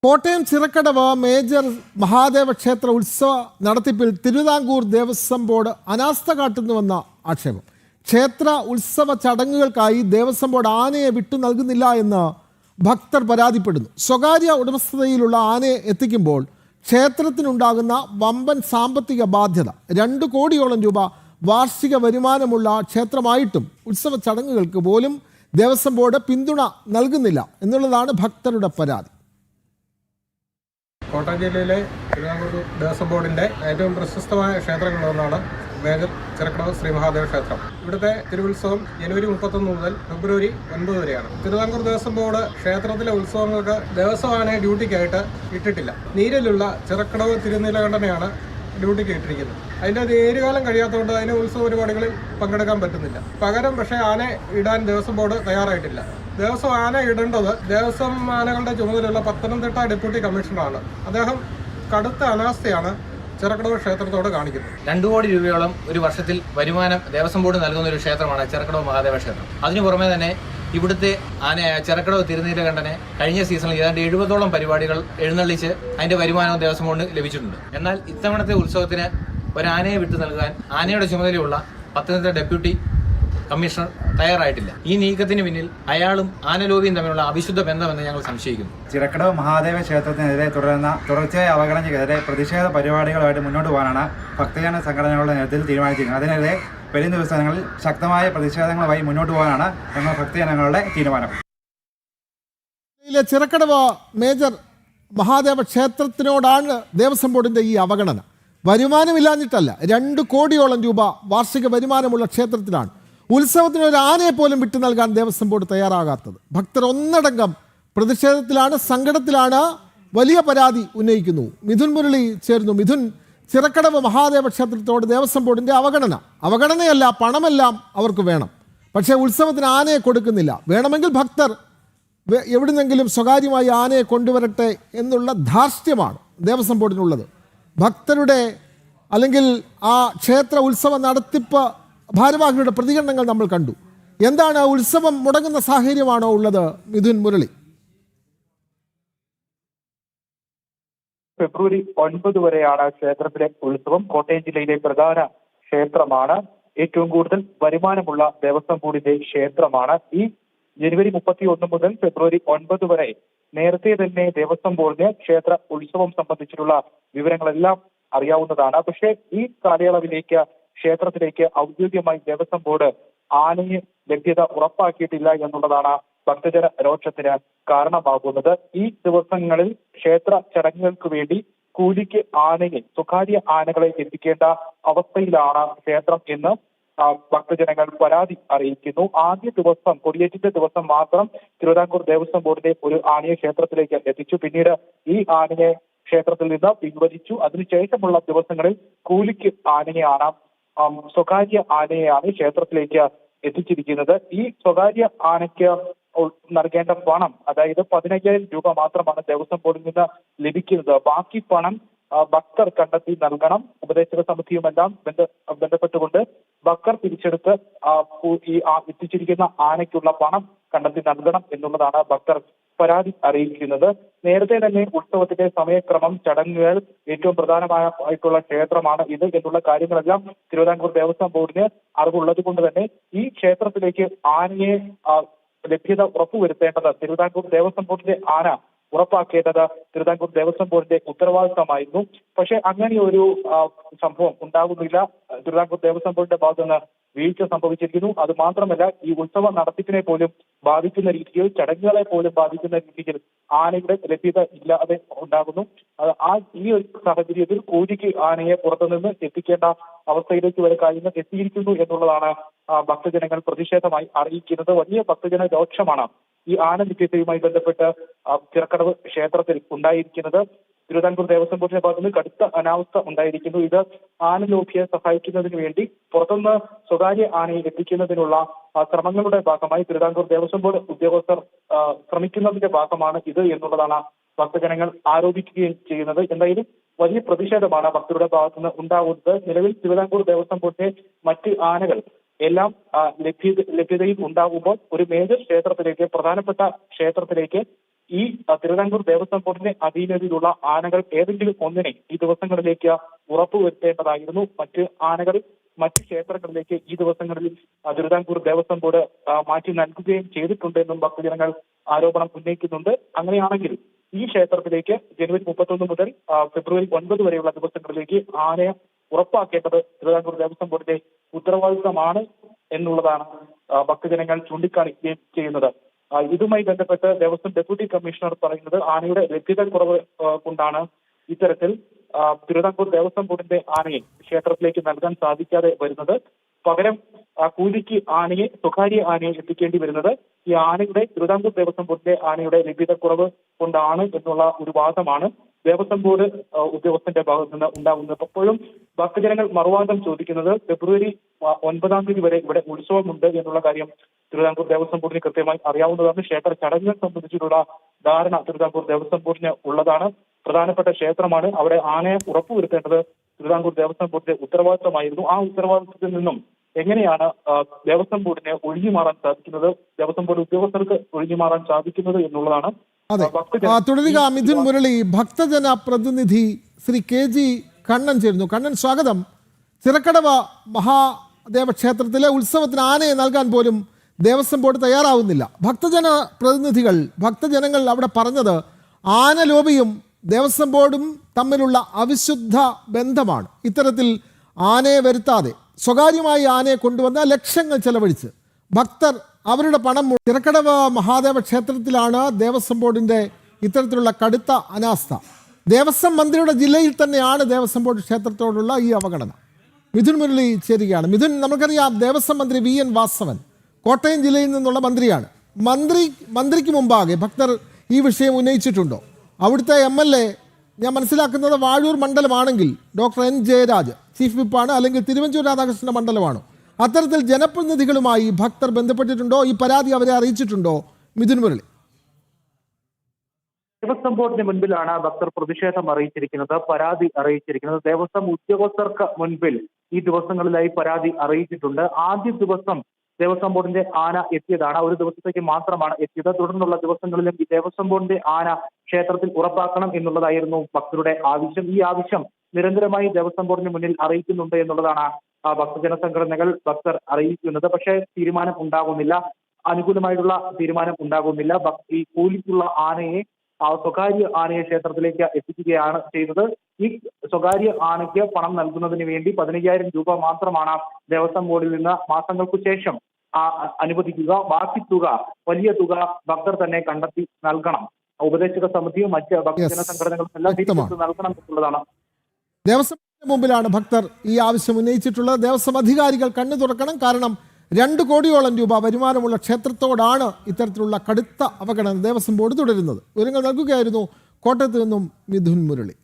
Kottayam Chirakkadavu major Mahadeva ക്ഷേത്ര ഉത്സവ നടത്തിപ്പിൽ Thiruvithamkoor Devaswom board അനാസ്ഥ കാട്ടുന്നുവെന്ന ആക്ഷേപം. ക്ഷേത്ര ഉത്സവ ചടങ്ങുകൾക്കായി ദേവസ്വം ബോർഡ് ആനയെ വിട്ടു നൽകുന്നില്ല എന്ന് ഭക്തർ പരാതിപ്പെടുന്നു. സ്വകാര്യ ഉടമസ്ഥതയിലുള്ള ആനയെ എത്തിക്കുമ്പോൾ ക്ഷേത്രത്തിനുണ്ടാകുന്ന വമ്പൻ സാമ്പത്തിക ബാധ്യത. 2 കോടിയോളം രൂപ വാർഷിക വരുമാനമുള്ള ക്ഷേത്രമായിട്ടും ഉത്സവ ചടങ്ങുകൾക്ക് പോലും ദേവസ്വം ബോർഡ് പിന്തുണ നൽകുന്നില്ല എന്നുള്ളതാണ് ഭക്തരുടെ പരാതി. കോട്ടയം ജില്ലയിലെ തിരുവിതാംകൂർ ദേവസ്വം ബോർഡിൻ്റെ ഏറ്റവും പ്രശസ്തമായ ക്ഷേത്രങ്ങളിലൊന്നാണ് മേജർ ചിറക്കടവ് ശ്രീ മഹാദേവ ക്ഷേത്രം. ഇവിടുത്തെ തിരുവുത്സവം ജനുവരി 31 മുതൽ ഫെബ്രുവരി 9 വരെയാണ്. തിരുവിതാംകൂർ ദേവസ്വം ബോർഡ് ക്ഷേത്രത്തിലെ ഉത്സവങ്ങൾക്ക് ദേവസ്വം ആനയെ ഡ്യൂട്ടിക്കായിട്ട് ഇട്ടിട്ടില്ല. നീരിലുള്ള ചിറക്കടവ് തിരുനീലകണ്ഠനെയാണ് ഡ്യൂട്ടിക്ക് ഇട്ടിരിക്കുന്നത്. അതിൻ്റെ നേരുകാലം കഴിയാത്തതുകൊണ്ട് അതിന് ഉത്സവ പരിപാടികളിൽ പങ്കെടുക്കാൻ പറ്റുന്നില്ല. പകരം പക്ഷേ ആന ഇടാൻ ദേവസ്വം ബോർഡ് തയ്യാറായിട്ടില്ല. ദേവസ്വം ആന ഇടേണ്ടത് ദേവസ്വം ആനകളുടെ ചുമതലയുള്ള പത്തനംതിട്ട ഡെപ്യൂട്ടി കമ്മീഷണറാണ്. അദ്ദേഹം കടുത്ത അനാസ്ഥയാണ് ചിറക്കടവ് ക്ഷേത്രത്തോട് കാണിക്കുന്നത്. 2 കോടി രൂപയോളം ഒരു വർഷത്തിൽ വരുമാനം ദേവസ്വം ബോർഡ് നൽകുന്ന ഒരു ക്ഷേത്രമാണ് ചിറക്കടവ് മഹാദേവ ക്ഷേത്രം. അതിനു പുറമെ തന്നെ ഇവിടുത്തെ ചിറക്കടവ് തിരുനീലകണ്ഠനെ കഴിഞ്ഞ സീസണിൽ ഏതാണ്ട് 70ഓളം പരിപാടികൾ എഴുന്നള്ളിച്ച് അതിന്റെ വരുമാനവും ദേവസ്വം ബോർഡിന് ലഭിച്ചിട്ടുണ്ട്. എന്നാൽ ഇത്തവണത്തെ ഉത്സവത്തിന് ഒരാനയെ വിട്ടു നൽകാൻ ആനയുടെ ചുമതലയുള്ള പത്തനംതിട്ട ഡെപ്യൂട്ടി കമ്മീഷണർ തയ്യാറായിട്ടില്ല. ഈ നീക്കത്തിന് പിന്നിൽ അയാളും ആനലോബിയും തമ്മിലുള്ള അവിശുദ്ധ ബന്ധമെന്ന് ഞങ്ങൾ സംശയിക്കുന്നു. ചിറക്കടവ് മഹാദേവ ക്ഷേത്രത്തിനെതിരെ തുടർച്ചയായ അവഗണനയ്ക്കെതിരെ പ്രതിഷേധ പരിപാടികളുമായിട്ട് മുന്നോട്ട് പോകാനാണ് ഭക്തജന സംഘടനകളുടെ നേതൃത്വത്തിൽ തീരുമാനിച്ചിരിക്കുന്നത്. അതിനെതിരെ വരും ദിവസങ്ങളിൽ ശക്തമായ പ്രതിഷേധങ്ങളുമായി മുന്നോട്ട് പോകാനാണ് ഞങ്ങൾ ഭക്തജനങ്ങളുടെ തീരുമാനം. ചിറക്കടവ് മേജർ മഹാദേവ ക്ഷേത്രത്തിനോടാണ് ദേവസ്വം ബോർഡിന്റെ ഈ അവഗണന. വരുമാനമില്ലാഞ്ഞിട്ടല്ല, 2 കോടിയോളം രൂപ വാർഷിക വരുമാനമുള്ള ക്ഷേത്രത്തിലാണ് ഉത്സവത്തിന് ഒരു ആനയെ പോലും വിട്ടു നൽകാൻ ദേവസ്വം ബോർഡ് തയ്യാറാകാത്തത്. ഭക്തർ ഒന്നടങ്കം പ്രതിഷേധത്തിലാണ്, സങ്കടത്തിലാണ്, വലിയ പരാതി ഉന്നയിക്കുന്നു. മിഥുൻ മുരളി ചേർന്നു. മിഥുൻ, ചിറക്കടവ് മഹാദേവ ക്ഷേത്രത്തോട് ദേവസ്വം ബോർഡിന്റെ അവഗണനയല്ല, പണമെല്ലാം അവർക്ക് വേണം. പക്ഷേ ഉത്സവത്തിന് ആനയെ കൊടുക്കുന്നില്ല. വേണമെങ്കിൽ ഭക്തർ എവിടുന്നെങ്കിലും സ്വകാര്യമായി ആനയെ കൊണ്ടുവരട്ടെ എന്നുള്ള ധാർഷ്ട്യമാണ് ദേവസ്വം ബോർഡിനുള്ളത്. ഭക്തരുടെ അല്ലെങ്കിൽ ആ ക്ഷേത്ര ഉത്സവ നടത്തിപ്പ് ഭാരവാഹികളുടെ പ്രതികരണങ്ങൾ നമ്മൾ കണ്ടു. എന്താണ്, ഉത്സവം മുടങ്ങുന്ന സാഹചര്യമാണോ ഉള്ളത്? മിഥുൻ മുരളി. ഫെബ്രുവരി 9 വരെയാണ് ക്ഷേത്രത്തിലെ ഉത്സവം. കോട്ടയം ജില്ലയിലെ പ്രധാന ക്ഷേത്രമാണ്. ഏറ്റവും കൂടുതൽ വരുമാനമുള്ള ദേവസ്വം ബോർഡിന്റെ ക്ഷേത്രമാണ്. ഈ ജനുവരി 31 മുതൽ ഫെബ്രുവരി 9 വരെ നേരത്തെ തന്നെ ദേവസ്വം ബോർഡിന് ക്ഷേത്ര ഉത്സവം സംബന്ധിച്ചിട്ടുള്ള വിവരങ്ങളെല്ലാം അറിയാവുന്നതാണ്. പക്ഷേ ഈ കാലയളവിലേക്ക് ക്ഷേത്രത്തിലേക്ക് ഔദ്യോഗികമായി ദേവസ്വം ബോർഡ് ആനയെ ലഭ്യത ഉറപ്പാക്കിയിട്ടില്ല എന്നുള്ളതാണ് ഭക്തജന രോഷത്തിന് കാരണമാകുന്നത്. ഈ ദിവസങ്ങളിൽ ക്ഷേത്ര ചടങ്ങുകൾക്ക് വേണ്ടി കൂലിക്ക് ആനയെ, സ്വകാര്യ ആനകളെ എത്തിക്കേണ്ട അവസ്ഥയിലാണ് ക്ഷേത്രം എന്ന് ഭക്തജനങ്ങൾ പരാതി അറിയിക്കുന്നു. ആദ്യ ദിവസം, കൊടിയേറ്റിന്റെ ദിവസം മാത്രം തിരുവിതാംകൂർ ദേവസ്വം ബോർഡിന്റെ ഒരു ആനയെ ക്ഷേത്രത്തിലേക്ക് എത്തിച്ചു. പിന്നീട് ഈ ആനയെ ക്ഷേത്രത്തിൽ നിന്ന് പിൻവലിച്ചു. അതിനുശേഷമുള്ള ദിവസങ്ങളിൽ കൂലിക്ക് ആനയെയാണ്, സ്വകാര്യ ആനയെയാണ് ക്ഷേത്രത്തിലേക്ക് എത്തിച്ചിരിക്കുന്നത്. ഈ സ്വകാര്യ ആനയ്ക്ക് നൽകേണ്ട പണം, അതായത് 15,000 രൂപ മാത്രമാണ് ദേവസ്വം ബോർഡിൽ നിന്ന് ലഭിക്കുന്നത്. ബാക്കി പണം ഭക്തർ കണ്ടെത്തി നൽകണം. ഉപദേശക സമിതിയുമെല്ലാം ബന്ധപ്പെട്ടുകൊണ്ട് ഭക്തർ പിരിച്ചെടുത്ത് ഈ എത്തിച്ചിരിക്കുന്ന ആനയ്ക്കുള്ള പണം കണ്ടെത്തി നൽകണം എന്നുള്ളതാണ് ഭക്തർ പരാതി അറിയിക്കുന്നത്. നേരത്തെ തന്നെ ഉത്സവത്തിന്റെ സമയക്രമം, ചടങ്ങുകൾ, ഏറ്റവും പ്രധാനമായിട്ടുള്ള ക്ഷേത്രമാണ് ഇത് എന്നുള്ള കാര്യങ്ങളെല്ലാം തിരുവിതാംകൂർ ദേവസ്വം ബോർഡിന് അറിവുള്ളത് കൊണ്ട് തന്നെ ഈ ക്ഷേത്രത്തിലേക്ക് ആനയെ ലഭ്യത ഉറപ്പുവരുത്തേണ്ടത്, തിരുവിതാംകൂർ ദേവസ്വം ബോർഡിന്റെ ആന ഉറപ്പാക്കേണ്ടത് തിരുവിതാംകൂർ ദേവസ്വം ബോർഡിന്റെ ഉത്തരവാദിത്തമായിരുന്നു. പക്ഷേ അങ്ങനെ ഒരു സംഭവം ഉണ്ടാകുന്നില്ല. തിരുവിതാംകൂർ ദേവസ്വം ബോർഡിന്റെ ഭാഗത്ത് നിന്ന് വീഴ്ച സംഭവിച്ചിരിക്കുന്നു. അത് മാത്രമല്ല, ഈ ഉത്സവ നടത്തിപ്പിനെ പോലും ബാധിക്കുന്ന രീതിയിൽ, ചടങ്ങുകളെ പോലും ബാധിക്കുന്ന രീതിയിൽ ആനയുടെ ലഭ്യത ഇല്ലാതെ ഉണ്ടാകുന്നു. ഈ ഒരു സാഹചര്യത്തിൽ കൂലിക്ക് ആനയെ പുറത്തുനിന്ന് എത്തിക്കേണ്ട അവസ്ഥയിലേക്ക് വരെ കാര്യങ്ങൾ എത്തിയിരിക്കുന്നു എന്നുള്ളതാണ് ഭക്തജനങ്ങൾ പ്രതിഷേധമായി അറിയിക്കുന്നത്. വലിയ ഭക്തജന രോക്ഷമാണ് ഈ ആന ലഭ്യതയുമായി ബന്ധപ്പെട്ട് ചിറക്കടവ് ക്ഷേത്രത്തിൽ ഉണ്ടായിരിക്കുന്നത്. തിരുവിതാംകൂർ ദേവസ്വം ബോർഡിന്റെ ഭാഗത്ത് നിന്ന് കടുത്ത അനാവസ്ഥ ഉണ്ടായിരിക്കുന്നു. ഇത് ആനലോഭിയെ സഹായിക്കുന്നതിന് വേണ്ടി പുറത്തുനിന്ന് സ്വകാര്യ ആനയെ എത്തിക്കുന്നതിനുള്ള ശ്രമങ്ങളുടെ ഭാഗമായി തിരുവിതാംകൂർ ദേവസ്വം ബോർഡ് ഉദ്യോഗസ്ഥർ ശ്രമിക്കുന്നതിന്റെ ഭാഗമാണ് ഇത് എന്നുള്ളതാണ് ഭക്തജനങ്ങൾ ആരോപിക്കുകയും ചെയ്യുന്നത്. എന്തായാലും വലിയ പ്രതിഷേധമാണ് ഭക്തരുടെ ഭാഗത്തുനിന്ന് ഉണ്ടാകുന്നത്. നിലവിൽ തിരുവിതാംകൂർ ദേവസ്വം ബോർഡിന്റെ മറ്റ് ആനകൾ എല്ലാം ലഭ്യതയിൽ ഉണ്ടാകുമ്പോൾ ഒരു മേജർ ക്ഷേത്രത്തിലേക്ക്, പ്രധാനപ്പെട്ട ക്ഷേത്രത്തിലേക്ക് ഈ തിരുവിതാംകൂർ ദേവസ്വം ബോർഡിന്റെ അധീനതയിലുള്ള ആനകൾ ഏതെങ്കിലും ഒന്നിനെ ഈ ദിവസങ്ങളിലേക്ക് ഉറപ്പുവരുത്തേണ്ടതായിരുന്നു. മറ്റ് ആനകൾ മറ്റ് ക്ഷേത്രങ്ങളിലേക്ക് ഈ ദിവസങ്ങളിൽ തിരുവിതാംകൂർ ദേവസ്വം ബോർഡ് മാറ്റി നൽകുകയും ചെയ്തിട്ടുണ്ടെന്നും ഭക്തജനങ്ങൾ ആരോപണം ഉന്നയിക്കുന്നുണ്ട്. അങ്ങനെയാണെങ്കിൽ ഈ ക്ഷേത്രത്തിലേക്ക് ജനുവരി 31 മുതൽ ഫെബ്രുവരി 9 വരെയുള്ള ദിവസങ്ങളിലേക്ക് ആനയെ ഉറപ്പാക്കേണ്ടത് തിരുവിതാംകൂർ ദേവസ്വം ബോർഡിന്റെ ഉത്തരവാദിത്തമാണ് എന്നുള്ളതാണ് ഭക്തജനങ്ങൾ ചൂണ്ടിക്കാണിക്കുകയും ചെയ്യുന്നത്. ഇതുമായി ബന്ധപ്പെട്ട് ദേവസ്വം ഡെപ്യൂട്ടി കമ്മീഷണർ പറയുന്നത് ആനയുടെ ലഭ്യതക്കുറവ് കൊണ്ടാണ് ഇത്തരത്തിൽ തിരുവിതാംകൂർ ദേവസ്വം ബോർഡിന്റെ ആനയെ ക്ഷേത്രത്തിലേക്ക് നൽകാൻ സാധിക്കാതെ വരുന്നത്. പകരം കൂലിക്ക് ആനയെ സ്വകാര്യ ആനയെ എത്തിക്കേണ്ടി വരുന്നത് ഈ ആനയുടെ തിരുവിതാംകൂർ ദേവസ്വം ബോർഡിന്റെ ആനയുടെ ലഭ്യതക്കുറവ് കൊണ്ടാണ് എന്നുള്ള ഒരു വാദമാണ് ദേവസ്വം ബോർഡ് ഉദ്യോഗസ്ഥന്റെ ഭാഗത്ത് നിന്ന് ഉണ്ടാകുന്നത്. അപ്പോഴും ഭക്തജനങ്ങൾ മറുവാദം ചോദിക്കുന്നത് ഫെബ്രുവരി 9 വരെ ഇവിടെ ഉത്സവമുണ്ട് എന്നുള്ള കാര്യം തിരുവിതാംകൂർ ദേവസ്വം ബോർഡിന് കൃത്യമായി അറിയാവുന്നതാണ്. ക്ഷേത്ര ചടങ്ങുകൾ സംബന്ധിച്ചിട്ടുള്ള ധാരണ തിരുവിതാംകൂർ ദേവസ്വം ബോർഡിന് ഉള്ളതാണ്. പ്രധാനപ്പെട്ട ക്ഷേത്രമാണ്. അവിടെ ആനയെ ഉറപ്പുവരുത്തേണ്ടത് തിരുവിതാംകൂർ ദേവസ്വം ബോർഡിന്റെ ഉത്തരവാദിത്തമായിരുന്നു. ആ ഉത്തരവാദിത്തത്തിൽ നിന്നും എങ്ങനെയാണ് ദേവസ്വം ബോർഡിനെ ഒഴിഞ്ഞു മാറാൻ സാധിക്കുന്നത്, ദേവസ്വം ബോർഡ് ഉദ്യോഗസ്ഥർക്ക് ഒഴിഞ്ഞു മാറാൻ സാധിക്കുന്നത് എന്നുള്ളതാണ്. അതെ, തുടരുക മിഥുൻ മുരളി. ഭക്തജന പ്രതിനിധി ശ്രീ KG കണ്ണൻ ചേരുന്നു. കണ്ണൻ, സ്വാഗതം. ചിറക്കടവ മഹാദേവ ക്ഷേത്രത്തിലെ ഉത്സവത്തിന് ആനയെ നൽകാൻ പോലും ദേവസ്വം ബോർഡ് തയ്യാറാവുന്നില്ല. ഭക്തജന പ്രതിനിധികൾ, ഭക്തജനങ്ങൾ അവിടെ പറഞ്ഞത് ആന ലോബിയും ദേവസ്വം ബോർഡും തമ്മിലുള്ള അവിശുദ്ധ ബന്ധമാണ്. ഇത്തരത്തിൽ ആനയെ വരുത്താതെ സ്വകാര്യമായി ആനയെ കൊണ്ടുവന്ന ലക്ഷങ്ങൾ ചെലവഴിച്ച് ഭക്തർ അവരുടെ പണം ചിറക്കടവ മഹാദേവ ക്ഷേത്രത്തിലാണ് ദേവസ്വം ബോർഡിന്റെ ഇത്തരത്തിലുള്ള കടുത്ത അനാസ്ഥ. ദേവസ്വം മന്ത്രിയുടെ ജില്ലയിൽ തന്നെയാണ് ദേവസ്വം ബോർഡ് ക്ഷേത്രത്തോടുള്ള ഈ അവഗണന. മിഥുൻ മുരളി ചേരുകയാണ്. മിഥുൻ, നമുക്കറിയാം ദേവസ്വം മന്ത്രി VN വാസവൻ കോട്ടയം ജില്ലയിൽ നിന്നുള്ള മന്ത്രിയാണ്. മന്ത്രിക്ക് മുമ്പാകെ ഭക്തർ ഈ വിഷയം ഉന്നയിച്ചിട്ടുണ്ടോ? അവിടുത്തെ MLA ഞാൻ മനസ്സിലാക്കുന്നത് വാഴൂർ മണ്ഡലമാണെങ്കിൽ ഡോക്ടർ N ജയരാജ് ചീഫ് വിപ്പാണ്, അല്ലെങ്കിൽ തിരുവഞ്ചൂർ രാധാകൃഷ്ണ മണ്ഡലമാണോ? അത്തരത്തിൽ ജനപ്രതിനിധികളുമായി ഭക്തർ ബന്ധപ്പെട്ടിട്ടുണ്ടോ? ഈ പരാതി അവരെ അറിയിച്ചിട്ടുണ്ടോ? മിഥുൻ മുരളി. ദേവസ്വം ബോർഡിന് മുൻപിലാണ് ഭക്തർ പ്രതിഷേധം അറിയിച്ചിരിക്കുന്നത്, പരാതി അറിയിച്ചിരിക്കുന്നത്. ദേവസ്വം ഉദ്യോഗസ്ഥർക്ക് മുൻപിൽ ഈ ദിവസങ്ങളിലായി പരാതി അറിയിച്ചിട്ടുണ്ട്. ആദ്യ ദിവസം ദേവസ്വം ബോർഡിന്റെ ആന എത്തിയതാണ്. ഒരു ദിവസത്തേക്ക് മാത്രമാണ് എത്തിയത്. തുടർന്നുള്ള ദിവസങ്ങളിലും ഈ ദേവസ്വം ബോർഡിന്റെ ആന ക്ഷേത്രത്തിൽ ഉറപ്പാക്കണം എന്നുള്ളതായിരുന്നു ഭക്തരുടെ ആവശ്യം. ഈ ആവശ്യം നിരന്തരമായി ദേവസ്വം ബോർഡിന് മുന്നിൽ അറിയിക്കുന്നുണ്ട് എന്നുള്ളതാണ് ഭക്തജന സംഘടനകൾ ഭക്തർ അറിയിക്കുന്നത്. പക്ഷേ തീരുമാനം ഉണ്ടാകുന്നില്ല, അനുകൂലമായിട്ടുള്ള തീരുമാനം ഉണ്ടാകുന്നില്ല. ഈ കൂലിക്കുള്ള ആനയെ സ്വകാര്യ ആനയെ ക്ഷേത്രത്തിലേക്ക് എത്തിക്കുകയാണ് ചെയ്തത്. ഈ സ്വകാര്യ ആനയ്ക്ക് പണം നൽകുന്നതിന് വേണ്ടി 15,000 രൂപ മാത്രമാണ് ദേവസ്വം ബോർഡിൽ നിന്ന് മാസങ്ങൾക്കു ശേഷം അനുവദിക്കുക. ബാക്കി തുക, വലിയ തുക ഭക്തർ തന്നെ കണ്ടെത്തി നൽകണം. ഉപദേശക സമിതിയും മറ്റ് ഭക്തജന സംഘടനകളും എല്ലാം തിരിച്ചു നൽകണം എന്നുള്ളതാണ്. ദേവസ്വം മുമ്പിലാണ് ഭക്തർ ഈ ആവശ്യം ഉന്നയിച്ചിട്ടുള്ളത്. ദേവസ്വം അധികാരികൾ കണ്ണു തുറക്കണം. കാരണം 2 കോടിയോളം രൂപ വരുമാനമുള്ള ക്ഷേത്രത്തോടാണ് ഇത്തരത്തിലുള്ള കടുത്ത അവഗണന ദേവസ്വം ബോർഡ് തുടരുന്നത്. വിവരങ്ങൾ നൽകുകയായിരുന്നു കോട്ടയത്ത് നിന്നും മിഥുൻ മുരളി.